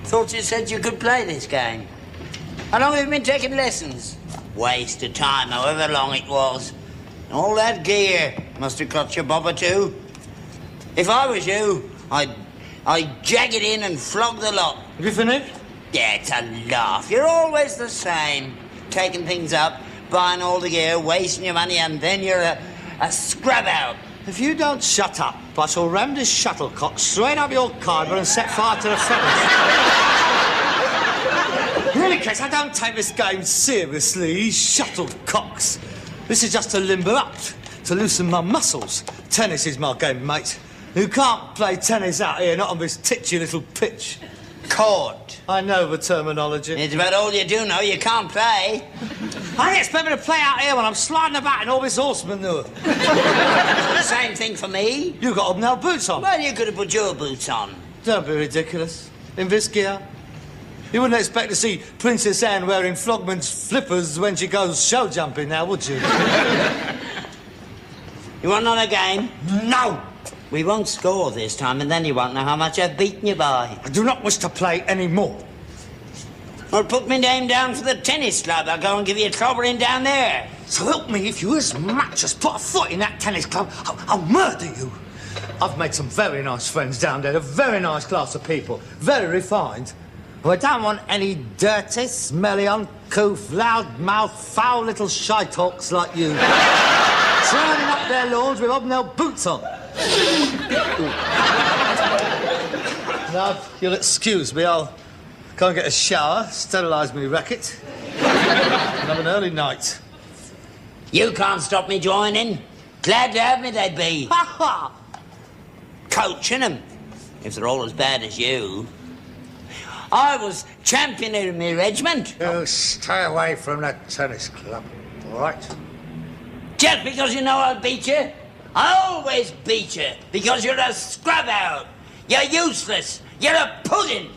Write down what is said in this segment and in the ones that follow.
Thought you said you could play this game. How long have you been taking lessons? Waste of time, however long it was. All that gear must have cost your bob or two. If I was you, I'd jag it in and flog the lot. Have you finished? Yeah, it's a laugh. You're always the same. Taking things up, buying all the gear, wasting your money, and then you're a scrub out. If you don't shut up, I shall ram this shuttlecock straight up your carver and set fire to the feathers. In any case, I don't take this game seriously, shuttlecocks. This is just to limber up, to loosen my muscles. Tennis is my game, mate. You can't play tennis out here, not on this titchy little pitch. Court. I know the terminology. It's about all you do know. You can't play. I expect me to play out here when I'm sliding about in all this horse manure. Same thing for me. You got hobnail boots on. Well, you could have put your boots on. Don't be ridiculous. In this gear, you wouldn't expect to see Princess Anne wearing Flogman's flippers when she goes show jumping now, would you? You want another game? No! We won't score this time, and then you won't know how much I've beaten you by. I do not wish to play any more. Well, put my name down for the tennis club. I'll go and give you a clobbering down there. So help me, if you as much as put a foot in that tennis club, I'll murder you. I've made some very nice friends down there, a very nice class of people, very refined. But I don't want any dirty, smelly, uncouth, loud-mouthed, foul little shite-hawks like you. Turning up their lawns with hobnail boots on. Now, if you'll excuse me, I'll go and get a shower, sterilise me racket, and have an early night. You can't stop me joining. Glad to have me, they'd be. Ha ha! Coaching them, if they're all as bad as you. I was champion in my regiment. You stay away from that tennis club, all right? Just because you know I'll beat you? I always beat you, because you're a scrub out. You're useless. You're a pudding.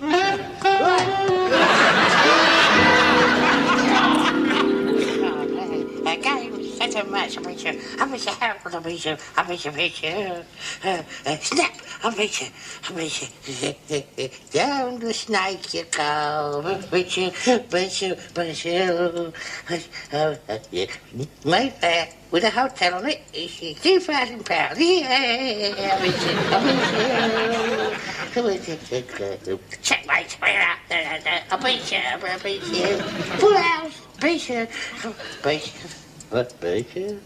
Such a match, I beat you. I beat you, I beat you, I beat you, I beat you. Snap, I beat you. Down the snake you go. Beat you, beat you, beat you. Mayfair with a hotel on it. It's £2,000. Yeah, I beat you. Checkmate. I beat you. Full house. Beat you. Beat you. What bacon?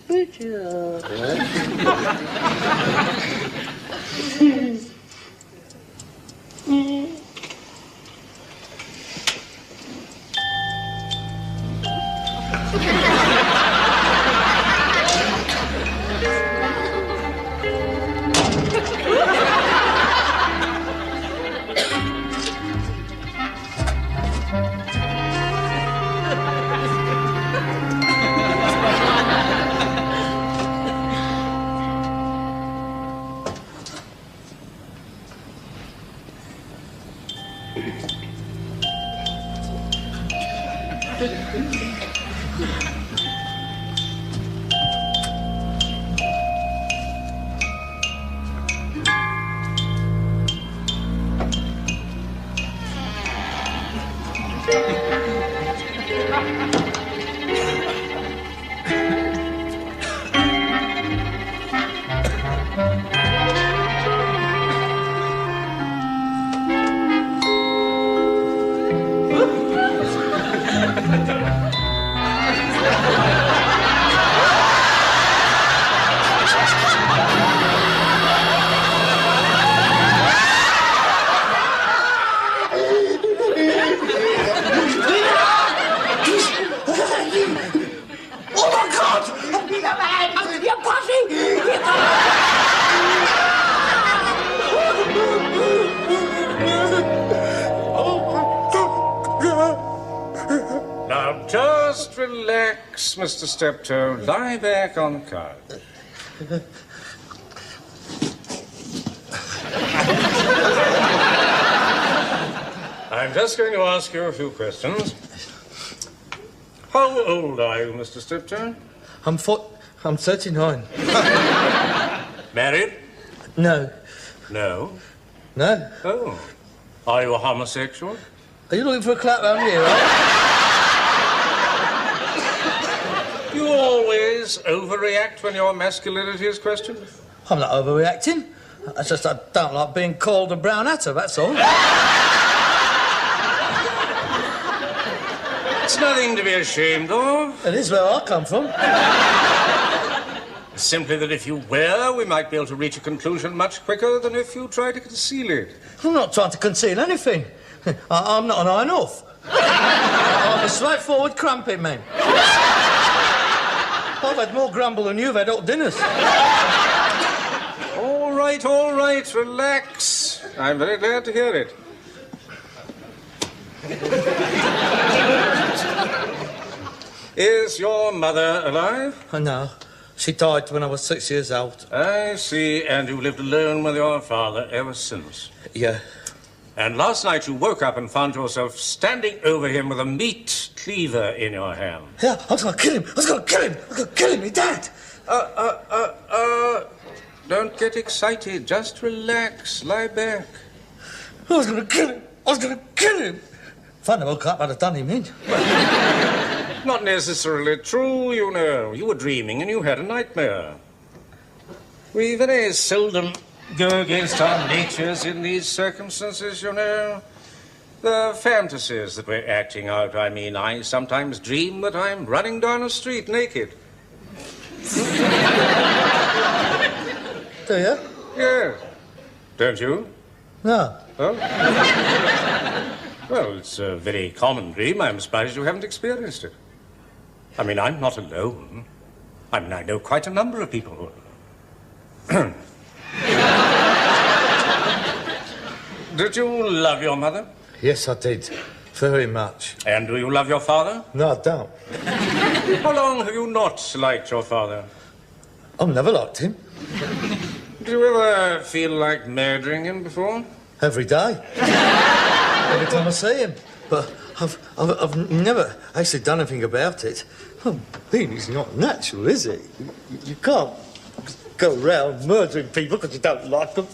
Now, just relax, Mr. Steptoe. Lie back on the card. I'm just going to ask you a few questions. How old are you, Mr. Steptoe? I'm 39. Married? No. No. No? Oh. Are you a homosexual? Are you looking for a clap round here, right? You always overreact when your masculinity is questioned? I'm not overreacting. It's just I don't like being called a brown hatter, that's all. It's nothing to be ashamed of. It is where I come from. It's simply that if you were, we might be able to reach a conclusion much quicker than if you try to conceal it. I'm not trying to conceal anything. I'm not an iron off. I'm a straightforward crumpet man. I've had more grumble than you've had hot dinners. All right, relax. I'm very glad to hear it. Is your mother alive? Oh, no. She died when I was 6 years old. I see, and you lived alone with your father ever since. Yeah. And last night you woke up and found yourself standing over him with a meat cleaver in your hand. Yeah, I was going to kill him. I was going to kill him, he died. Don't get excited. Just relax. Lie back. I was going to kill him. If I'd woke up, I'd have done him in. Not necessarily true, you know. You were dreaming and you had a nightmare. We very seldom go against our natures in these circumstances, you know. The fantasies that we're acting out, I mean. I sometimes dream that I'm running down a street naked. Do you? Yes. Don't you? No. Oh? Well, it's a very common dream. I'm surprised you haven't experienced it. I mean, I'm not alone. I mean, I know quite a number of people. Did you love your mother? Yes, I did. Very much. And do you love your father? No, I don't. How long have you not liked your father? I've never liked him. Did you ever feel like murdering him before? Every day. Every time I see him. But I've never actually done anything about it. I mean, it's not natural, is it? You can't go around murdering people because you don't like them.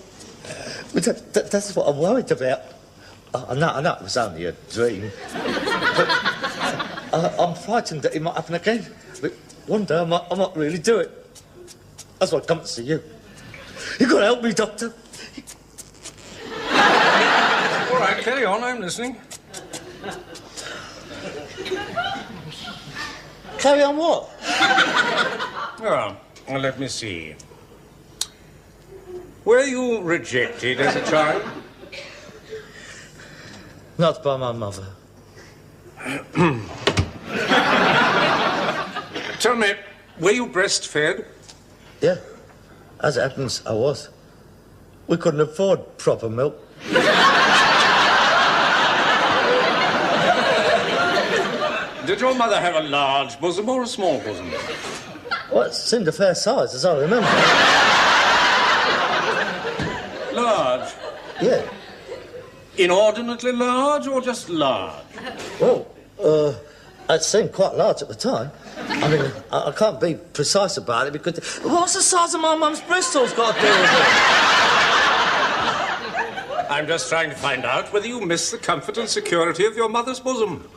But that's what I'm worried about. I know it was only a dream. But I'm frightened that it might happen again. But one day I might really do it. That's why I come to see you. You've got to help me, Doctor. All right, carry on, I'm listening. Carry on what? Well, let me see. Were you rejected as a child? Not by my mother. Tell me, were you breastfed? Yeah. As it happens, I was. We couldn't afford proper milk. Did your mother have a large bosom or a small bosom? Well, it seemed a fair size, as I remember. Large? Yeah. Inordinately large or just large? Well, It seemed quite large at the time. I mean, I can't be precise about it because... What's the size of my mum's Bristol's got to do with it? I'm just trying to find out whether you miss the comfort and security of your mother's bosom.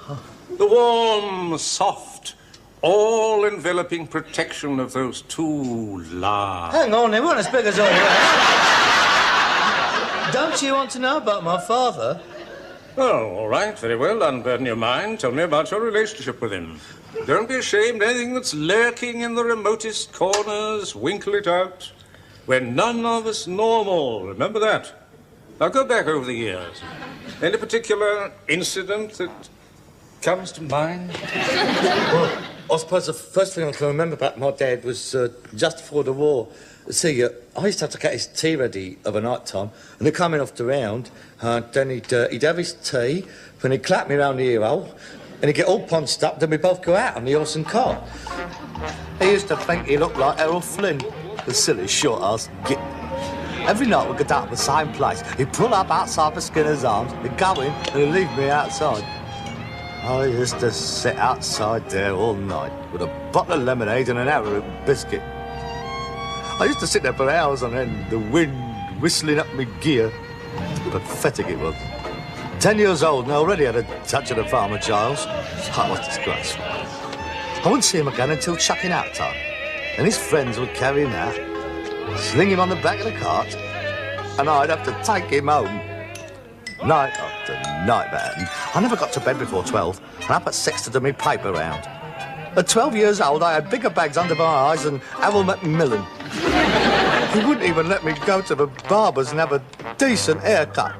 The warm, soft, all-enveloping protection of those two large... Hang on, they weren't as big as all that. Don't you want to know about my father? Oh, all right, very well. Unburden your mind. Tell me about your relationship with him. Don't be ashamed. Anything that's lurking in the remotest corners, winkle it out. We're none of us normal. Remember that. Now go back over the years. Any particular incident that comes to mind? Well, I suppose the first thing I can remember about my dad was just before the war. See, I used to have to get his tea ready of a night time, and he'd come in off the round, then he'd have his tea, then he'd clap me round the ear hole, and he'd get all ponced up, then we'd both go out on the horse and cart. He used to think he looked like Errol Flynn, the silly short-ass git. Every night we'd go down to the same place. He'd pull up outside the Skinner's Arms, he'd go in, and he'd leave me outside. I used to sit outside there all night with a bottle of lemonade and an arrowroot biscuit. I used to sit there for hours on end, the wind whistling up my gear. Pathetic it was. 10 years old and already had a touch of the farmer child's. I was disgraceful. I wouldn't see him again until chucking out time. And his friends would carry him out, sling him on the back of the cart, and I'd have to take him home. Night after night that happened. I never got to bed before 12, and up at 6 to do my paper round. At 12 years old, I had bigger bags under my eyes than Harold Macmillan. He wouldn't even let me go to the barber's and have a decent haircut.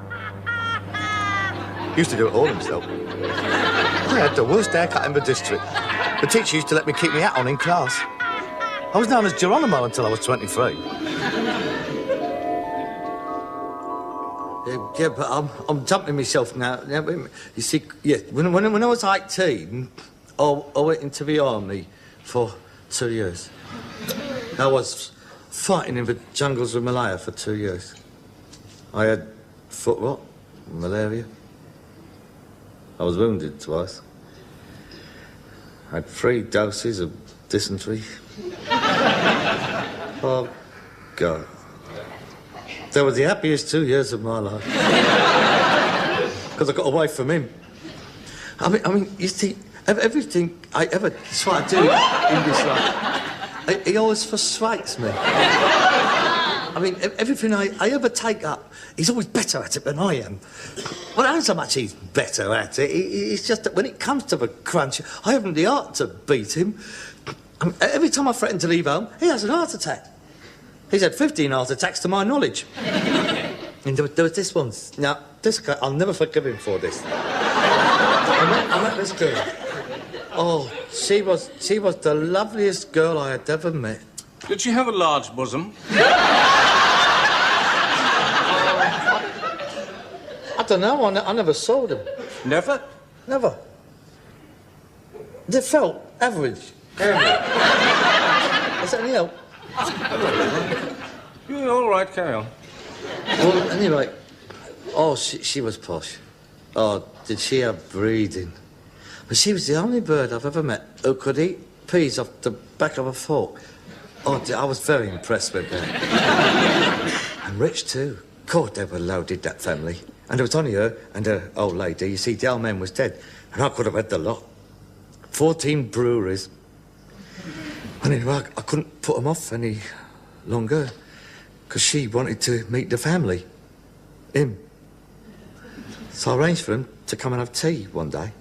He used to do it all himself. I had the worst haircut in the district. The teacher used to let me keep my hat on in class. I was known as Geronimo until I was 23. Yeah, but I'm jumping myself now. You see, yeah, when I was 18, I went into the army for 2 years. I was fighting in the jungles of Malaya for 2 years. I had foot rot, malaria. I was wounded twice. I had 3 doses of dysentery. Oh, God. They were the happiest 2 years of my life. Because I got away from him. I mean, you see, everything I ever try to do in this life, he always frustrates me. I mean, everything I ever take up, he's always better at it than I am. Well, it ain't so much he's better at it, it's just that when it comes to the crunch, I haven't the art to beat him. I mean, every time I threaten to leave home, he has an heart attack. He's had 15 heart attacks to my knowledge. And there was this one. Now, this guy, I'll never forgive him for this. I met this girl. Oh, she was the loveliest girl I had ever met. Did she have a large bosom? I don't know. I never saw them. Never? Never. They felt average. Is that any help? Yeah, all right, carry on. Well, anyway, oh, she was posh. Oh, did she have breeding? But she was the only bird I've ever met who could eat peas off the back of a fork. Oh, I was very impressed with her. And rich, too. God, they were loaded, that family. And it was only her and her old lady. You see, the old man was dead, and I could have had the lot. 14 breweries. And anyway, I couldn't put them off any longer, because she wanted to meet the family. Him. So I arranged for him to come and have tea one day.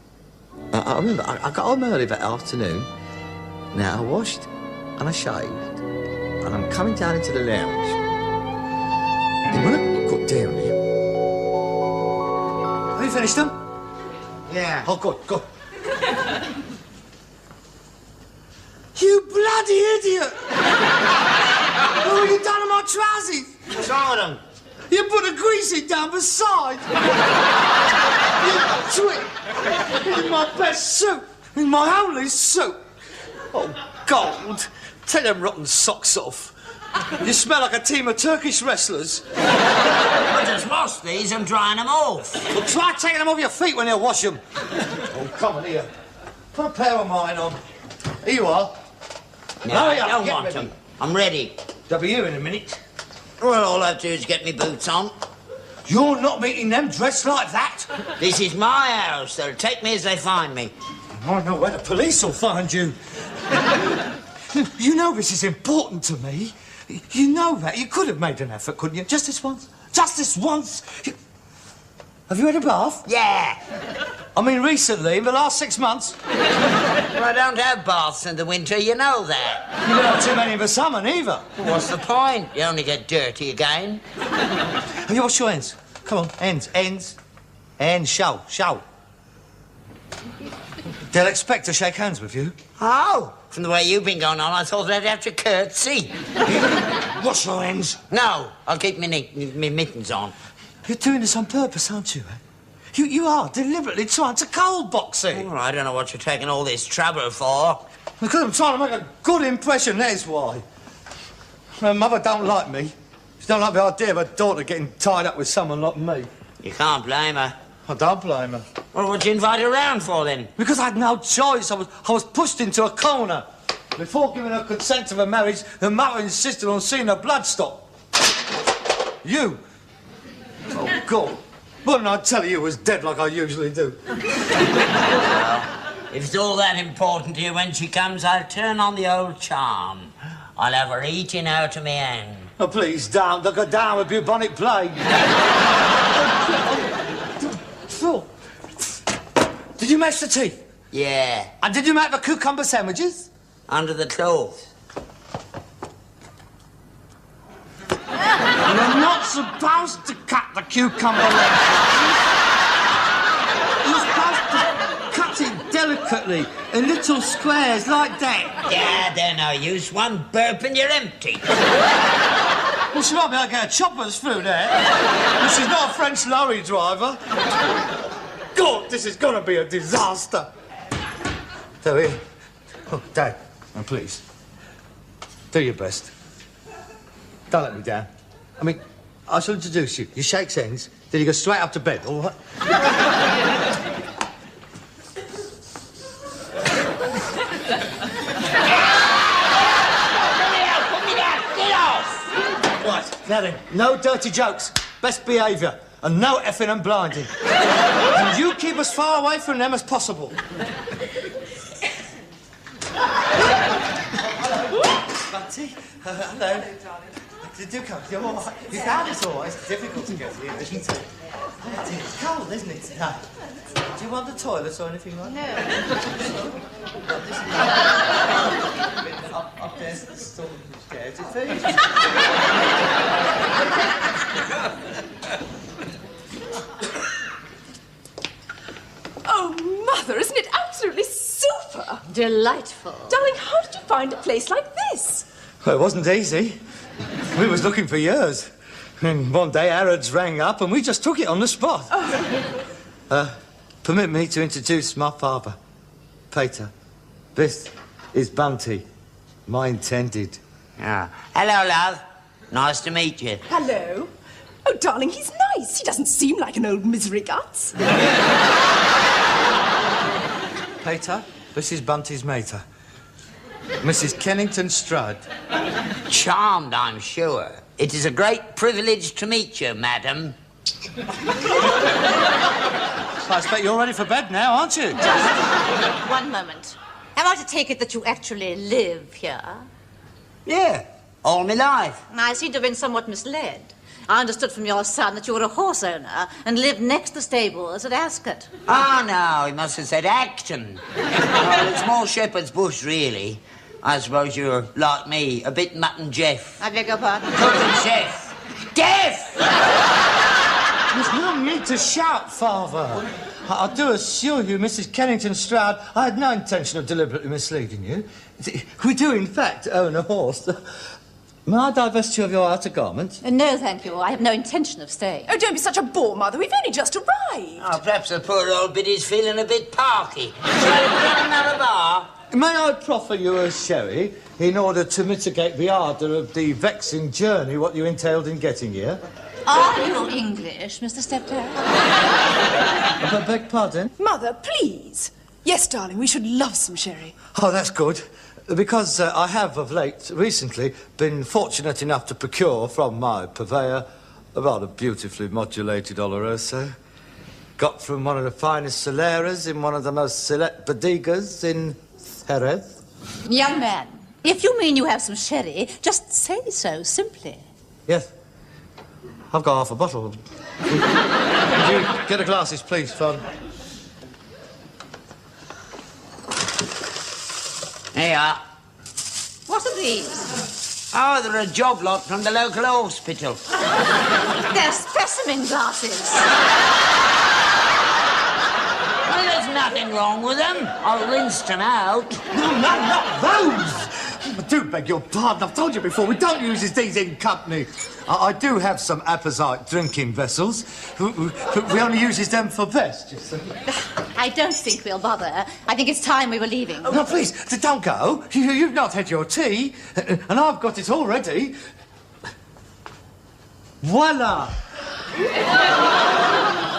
I remember, I got home early that afternoon. Now, I washed and I shaved, and I'm coming down into the lounge. And when I got down here... Have you finished them? Yeah. Oh, good. You bloody idiot! What have you done to my trousers? What's wrong with them? You put the greasy down the side. You twit. In my best suit. In my only suit. Oh, God. Take them rotten socks off. You smell like a team of Turkish wrestlers. I just washed these and drying them off. Well, try taking them off your feet when you wash them. Oh, come on here. Put a pair of mine on. Here you are. No, Hurry I up, don't get want ready. them. I'm ready. They'll be here in a minute. Well, all I have to do is get me boots on. You're not meeting them dressed like that. This is my house. They'll take me as they find me. I know where the police will find you. You know this is important to me. You know that. You could have made an effort, couldn't you? Just this once. Just this once. Have you had a bath? Yeah. I mean, recently, in the last 6 months. Well, I don't have baths in the winter, you know that. You don't have too many in the summer, neither. Well, what's the point? You only get dirty again. Have you washed your hands? Come on, hands. Hands, show. They'll expect to shake hands with you. Oh, from the way you've been going on, I thought I'd have to curtsy. Wash your hands. No, I'll keep me mittens on. You're doing this on purpose, aren't you, eh? You are deliberately trying to cold box it. Well, I don't know what you're taking all this trouble for. Because I'm trying to make a good impression, that is why. Her mother don't like me. She don't like the idea of her daughter getting tied up with someone like me. You can't blame her. I don't blame her. Well, what'd you invite her around for, then? Because I had no choice. I was pushed into a corner. Before giving her consent to the marriage, the mother insisted on seeing her blood stop. You. Oh, God. Why didn't I tell you it was dead like I usually do? Well, if it's all that important to you when she comes, I'll turn on the old charm. I'll have her eating out of my hand. Oh, please don't. They'll go down with bubonic plague. Phil, did you mash the tea? Yeah, And did you make the cucumber sandwiches? under the clothes. You're not supposed to cut the cucumber legs. You're supposed to cut it delicately in little squares like that. Yeah, they're no use. One burp and you're empty. Well, she might be able to get her choppers through there. But she's not a French lorry driver. God, this is going to be a disaster. So here. Oh, Dad, now please. Do your best. Don't let me down. I mean, I shall introduce you. You shake hands, then you go straight up to bed, all right? Put me down! Get off! Right, now then, no dirty jokes, best behaviour, and no effing and blinding. And you keep as far away from them as possible. Bunty, hello. Do come. You're all right. You found it all right. It's difficult to get here, isn't it? It's cold, isn't it? No. Do you want the toilet or anything like that? No. Up there's the storage stairs. It's very Oh, Mother, isn't it absolutely super? Delightful. Darling, how did you find a place like this? Well, it wasn't easy. We was looking for years. And one day Harrods rang up and we just took it on the spot. Permit me to introduce my father, Peter. This is Bunty, my intended. Ah. Hello, love. Nice to meet you. Hello. Oh, darling, he's nice. He doesn't seem like an old misery guts. Peter, this is Bunty's mater, Mrs. Kennington Strudd. Charmed, I'm sure. It is a great privilege to meet you, madam. I expect you're ready for bed now, aren't you? One moment. Am I to take it that you actually live here? Yeah, all my life. I seem to have been somewhat misled. I understood from your son that you were a horse owner and lived next to the stables at Ascot. Oh, no, he must have said Acton. Well, it's more Shepherd's Bush, really. I suppose you're, like me, a bit Mutton Jeff. I beg your pardon? Cook and chef. Deaf! There's no need to shout, Father. I do assure you, Mrs. Kennington Stroud, I had no intention of deliberately misleading you. We do, in fact, own a horse. May I divest you of your outer garment? No, thank you. I have no intention of staying. Oh, don't be such a bore, Mother. We've only just arrived. Oh, perhaps the poor old biddy's feeling a bit parky. Shall we get another bar? May I proffer you a sherry in order to mitigate the ardour of the vexing journey what you entailed in getting here? Are you English, Mr. Steptoe? I beg pardon? Mother, please. Yes, darling, we should love some sherry. Oh, that's good. Because I have, of late, recently, been fortunate enough to procure from my purveyor a rather beautifully modulated Oloroso. Got from one of the finest Soleras in one of the most select bodegas in Jerez. Young man, if you mean you have some sherry, just say so, simply. Yes. I've got half a bottle. Would you get the glasses, please, Fun? Here you are. What are these? Oh, they're a job lot from the local hospital. They're specimen glasses. Well, there's nothing wrong with them. I rinsed them out. No, not those! I do beg your pardon. I've told you before, we don't use these in company. I do have some apposite drinking vessels. We only use them for best, you see. I don't think we'll bother. I think it's time we were leaving. No, please, don't go. You've not had your tea, and I've got it already. Voila!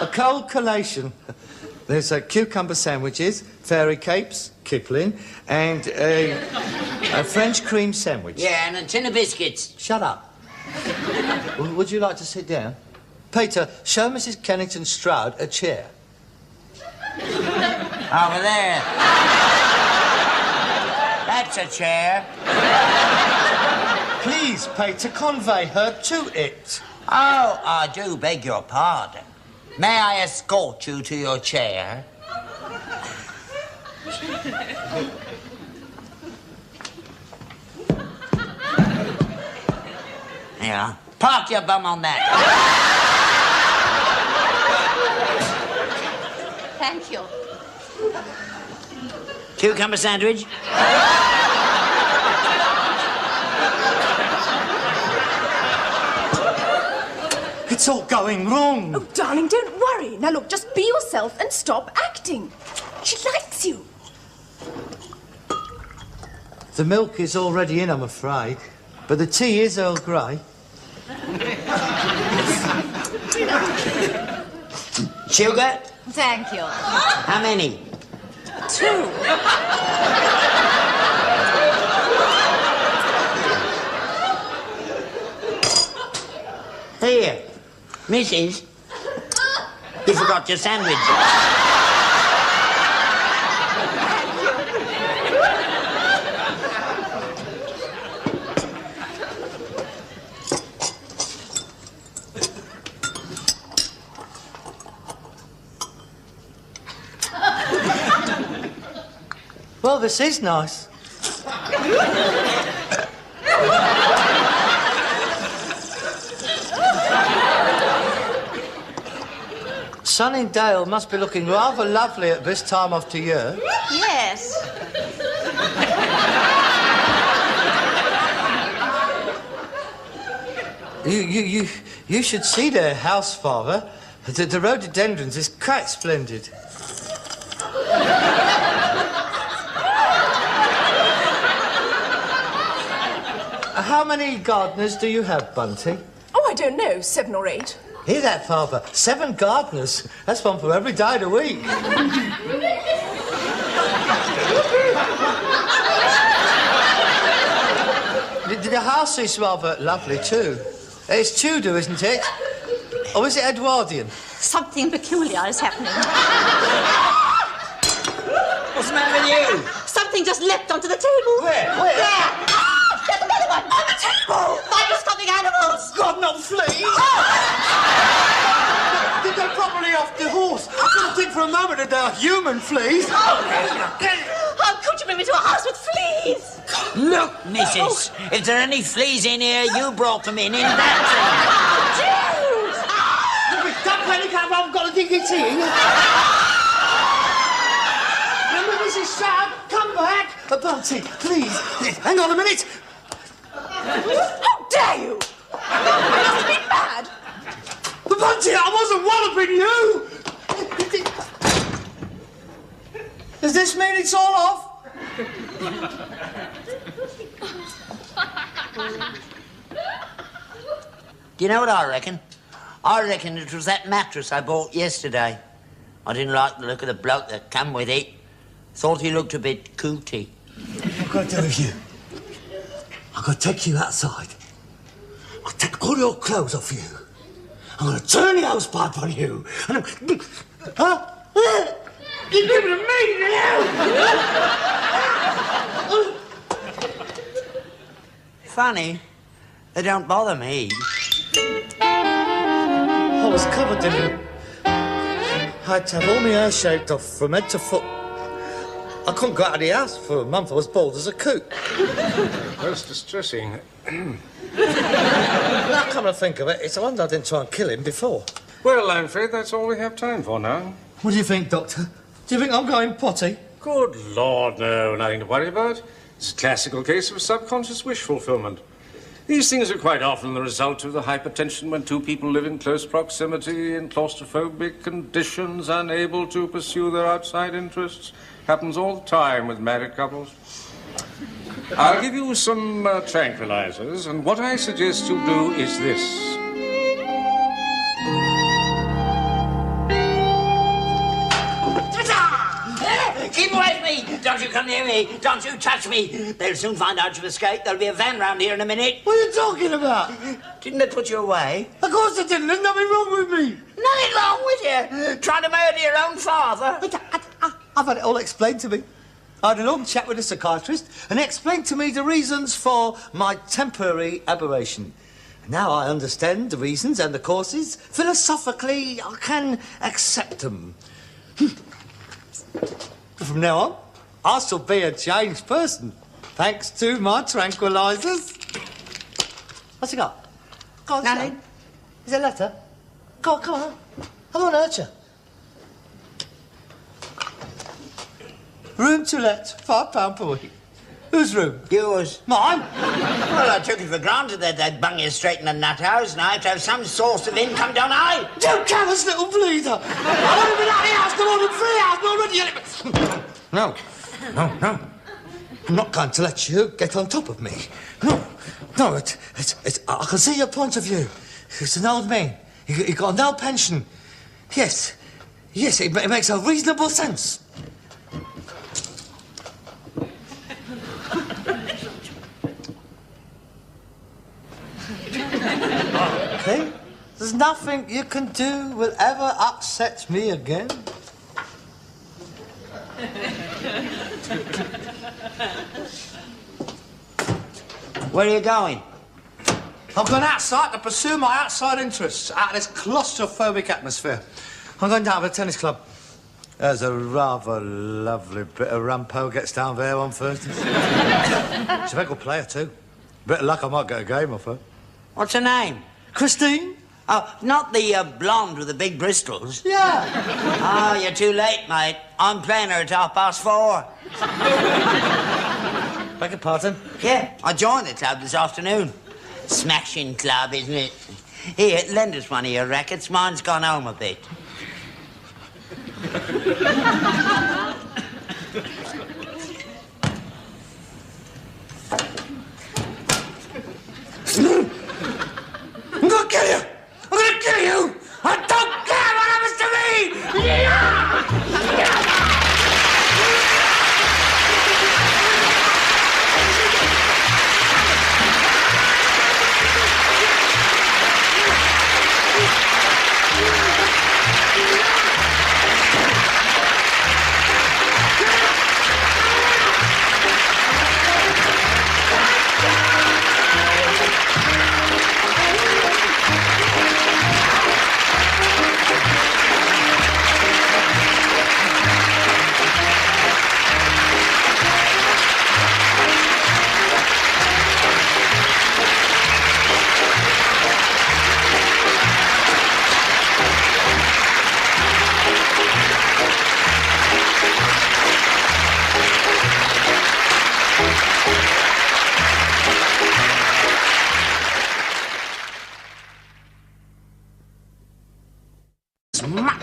A cold collation. There's cucumber sandwiches, fairy capes, Kipling, and a French cream sandwich. Yeah, and a tin of biscuits. Shut up. Would you like to sit down? Peter, show Mrs. Kennington Stroud a chair. Over there. That's a chair. Please, Peter, convey her to it. Oh, I do beg your pardon. May I escort you to your chair? Yeah. Park your bum on that. Thank you. Cucumber sandwich? It's all going wrong. Oh, darling, don't worry. Now, look, just be yourself and stop acting. She likes you. The milk is already in, I'm afraid. But the tea is Earl Grey. Sugar? Thank you. How many? 2. Here. Mrs. You forgot your sandwich. Well, this is nice. Sunningdale must be looking rather lovely at this time of the year. Yes. You should see their house, Father. The rhododendrons is quite splendid. How many gardeners do you have, Bunty? Oh, I don't know, 7 or 8. Hear that, Father? 7 gardeners. That's one for every day of the week. The house is rather lovely, too. It's Tudor, isn't it? Or is it Edwardian? Something peculiar is happening. What's the matter with you? Something just leapt onto the table. Where? There! There's another one on the table! Microscopic animals! God, not fleas! They're probably off the horse. I couldn't think for a moment that they're human fleas. How could you bring me to a house with fleas? Look, Mrs. If there are any fleas in here, you brought them in that Don't panic, I've got a dinky tea. Remember, Mrs. Stroud, come back. Bunty, please. Hang on a minute. How dare you? You must be mad. Bunty, I wasn't walloping you. Does this mean it's all off? Do you know what I reckon? I reckon it was that mattress I bought yesterday. I didn't like the look of the bloke that come with it. Thought he looked a bit cootie. What can I do with you? I'm going to take you outside. I'll take all your clothes off you. I'm going to turn the house pipe on you. And I'm... Huh? You're giving me now! Funny. They don't bother me. I was covered in them. I had to have all my hair shaved off from head to foot. I couldn't go out of the house for a month. I was bald as a coot. Most distressing. Now, come to think of it, it's a wonder I didn't try and kill him before. Well, I'm afraid that's all we have time for now. What do you think, Doctor? Do you think I'm going potty? Good Lord, no, nothing to worry about. It's a classical case of subconscious wish fulfillment. These things are quite often the result of the hypertension when two people live in close proximity in claustrophobic conditions, unable to pursue their outside interests. Happens all the time with married couples. I'll give you some tranquilizers, and what I suggest you do is this. Keep away from me! Don't you come near me! Don't you touch me! They'll soon find out you've escaped. There'll be a van round here in a minute. What are you talking about? Didn't they put you away? Of course they didn't. There's nothing wrong with me. Nothing wrong with you. Trying to murder your own father. I've had it all explained to me. I had a long chat with a psychiatrist and he explained to me the reasons for my temporary aberration. Now I understand the reasons and the causes. Philosophically, I can accept them. From now on, I shall be a changed person, thanks to my tranquilizers. What's he got? Go on, Nothing. Is it a letter? Go on, come on. I don't want to hurt you. Room to let, £5 per week. Whose room? Yours. Mine? Well, I took it for granted that they'd bung you straight in the nut house, and I have to have some source of income, don't I? You callous little bleeder! I want to be out of the house for more than 3 hours already. No. I'm not going to let you get on top of me. No, it's I can see your point of view. He's an old man. He got no pension. Yes, it makes a reasonable sense. Okay? There's nothing you can do will ever upset me again. Where are you going? I'm going outside to pursue my outside interests out of this claustrophobic atmosphere. I'm going down to the tennis club. There's a rather lovely bit of rumpo gets down there on Thursdays. She's a very good player, too. Bit of luck, I might get a game off her. What's her name? Christine? Oh, not the blonde with the big bristles. Yeah. Oh, you're too late, mate. I'm playing her at 4:30. Beg your pardon? Yeah, I joined the club this afternoon. Smashing club, isn't it? Here, lend us one of your rackets. Mine's gone home a bit. I'm gonna kill you! I'm gonna kill you! I don't care what happens to me!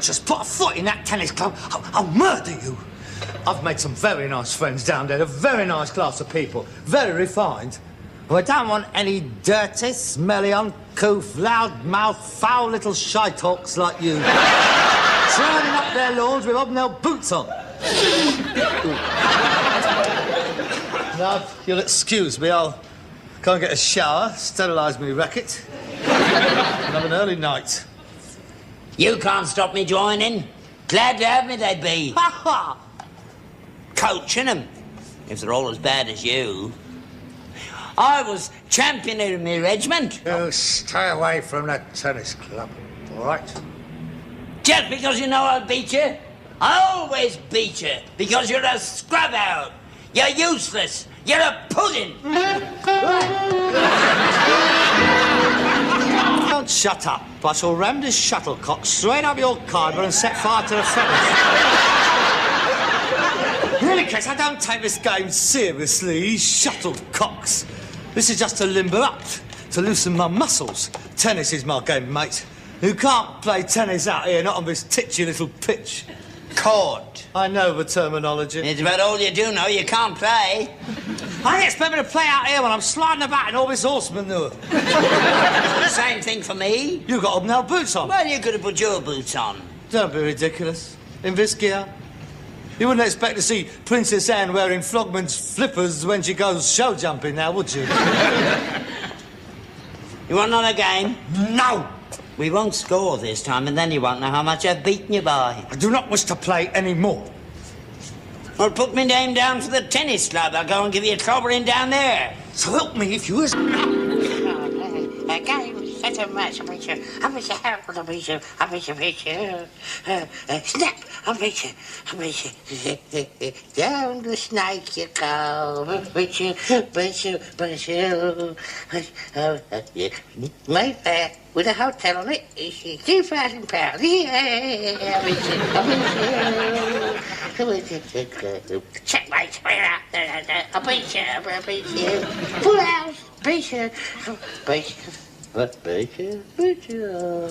Just put a foot in that tennis club, I'll murder you. I've made some very nice friends down there, a very nice class of people, very refined. Well, I don't want any dirty, smelly, uncouth, loud-mouthed, foul little shite-hawks like you. Turning up their lawns with hobnail boots on. Now, you'll excuse me, I'll go and get a shower, sterilise me racket, and have an early night. You can't stop me joining. Glad to have me, they'd be. Ha ha! Coaching them, if they're all as bad as you. I was champion in my regiment. You stay away from that tennis club, all right? Just because you know I'll beat you? I always beat you, because you're a scrub out. You're useless. You're a pudding. Don't shut up, but I shall ram this shuttlecock straight up your kyber and set fire to the feathers. In any case, I don't take this game seriously, shuttlecocks. This is just to limber up, to loosen my muscles. Tennis is my game, mate. You can't play tennis out here, not on this titchy little pitch. Court. I know the terminology. It's about all you do know. You can't play. I expect me to play out here when I'm sliding about in all this horse manure. Same thing for me. You've got hobnail boots on. Well, you could have put your boots on. Don't be ridiculous. In this gear, you wouldn't expect to see Princess Anne wearing Flogman's flippers when she goes show jumping now, would you? You want another game? No! We won't score this time, and then you won't know how much I've beaten you by. I do not wish to play any more. Well, put my name down for the tennis club. I'll go and give you a clobbering down there. So help me if you wish. A game, such a match, I beat you. I beat you, I beat you, I beat you, beat you. Snap, I beat you, I beat you. Down the snake you go. Beat you, beat you, beat you. Mayfair with a hotel on it. £2,000. Yeah, I beat you. Checkmate. I beat you, I beat you. Full house. Beat you. Beat you. What? Beat you? Beat you.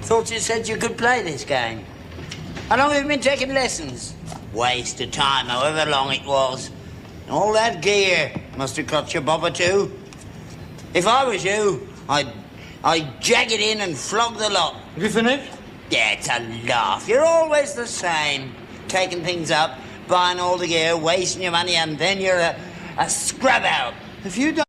Thought you said you could play this game. How long have you been taking lessons? Waste of time, however long it was. All that gear must have cost you bob or two. If I was you, I'd jag it in and flog the lot. Have you finished? Yeah, it's a laugh. You're always the same. Taking things up, buying all the gear, wasting your money, and then you're a scrub out. If you don't...